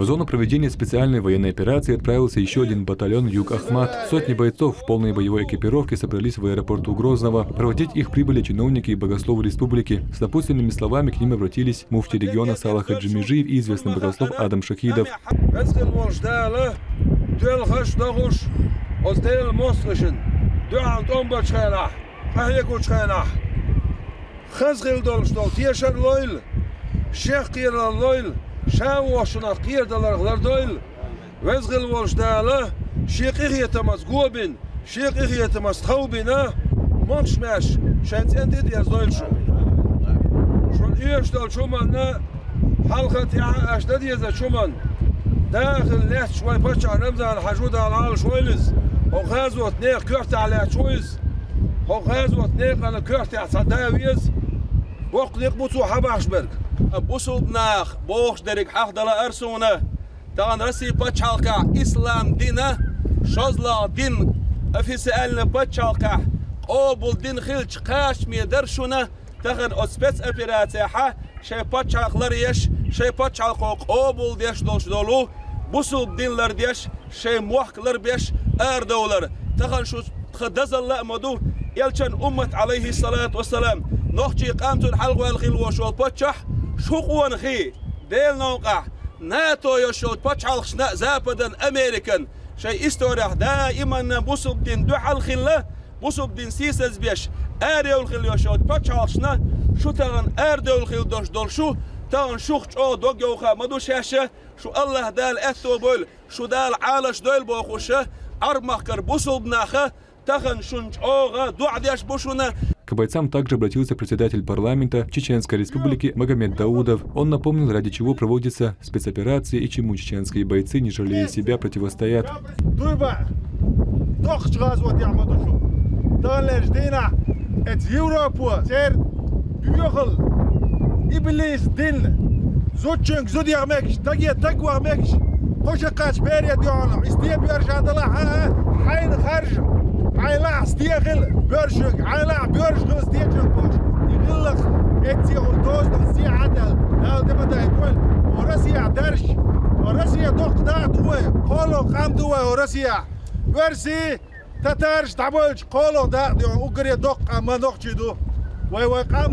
В зону проведения специальной военной операции отправился еще один батальон «Юг Ахмат». Сотни бойцов в полной боевой экипировке собрались в аэропорту Грозного. Проводить их прибыли чиновники и богословы республики. С напутственными словами к ним обратились муфти региона Салах Хаджимижиев и известный богослов Адам Шахидов. شاو وشنا قير دلار غلاردويل وزغل وجداله شيخ إغيتماس قوبين شيخ إغيتماس ثوبنا ماش ماش شانت أنت دي أزدويل شون إيش دل شومان حلقة يا أشتدي إذا شومان داخل ليش شوي بشع رمزة الحجود على العال شويلز هو غازوة نيق كرت على شويز هو غازوة نيق على كرت على صداويز وقت يقبطوا حباشبرg بوسودناخ بوخ درك حق دلا أرسونه تان رسي بتشالكا إسلام دينه شزلا دين أفسألنا بتشالكا قبول دين خلش قاش ميدرشونه تخن أسبس أبيراتها شيء بتشالك لريش شيء بتشالك قبول ديش دولش دولو بوسود دين لرديش شيء موحك لربيش أردولر تخن شو خدز الله مدو يلشن أمة عليه الصلاة والسلام نحكي قامت الحلق والخلوش والبتشح شوقون خي ديل نوقع ناتو يشود بتشحال خشنا زابدا أمريكان شيء استورح دائما بوسب دين دوحال خلا بوسب دين سيسز بيش أريول خل يشود بتشحال خشنا شو تغن أردول خل دوش دول شو تغن شوخ أو دوجوخا مدو شاشة شو الله دال أثو بول شو دال عالش دول بوخوشة أرمخكر بوسب ناخا تغن شنج أوغا دوعديش بوشونا. К бойцам также обратился председатель парламента Чеченской республики Магомед Даудов. Он напомнил, ради чего проводятся спецоперации и чему чеченские бойцы, не жалея себя, противостоят. عيلا استيغل برشق عيلا برشق استيغل بوش يقلق اتسي غلطوز نسي عدل لا دبدا يقول ورسيا درش ورسيا دوق دا دوه قولو قام دوه ورسيا ورسي تترش تعبولش قولو دا دو وقري دوق اما دوق جدو وي قام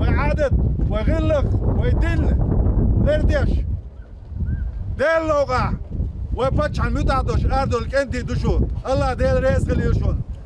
ويعدد ويغلق ويدل لردش دل لوغا وبتش عم يدعدوش اردول كنتي دوشو الله ديل رزق اليوشون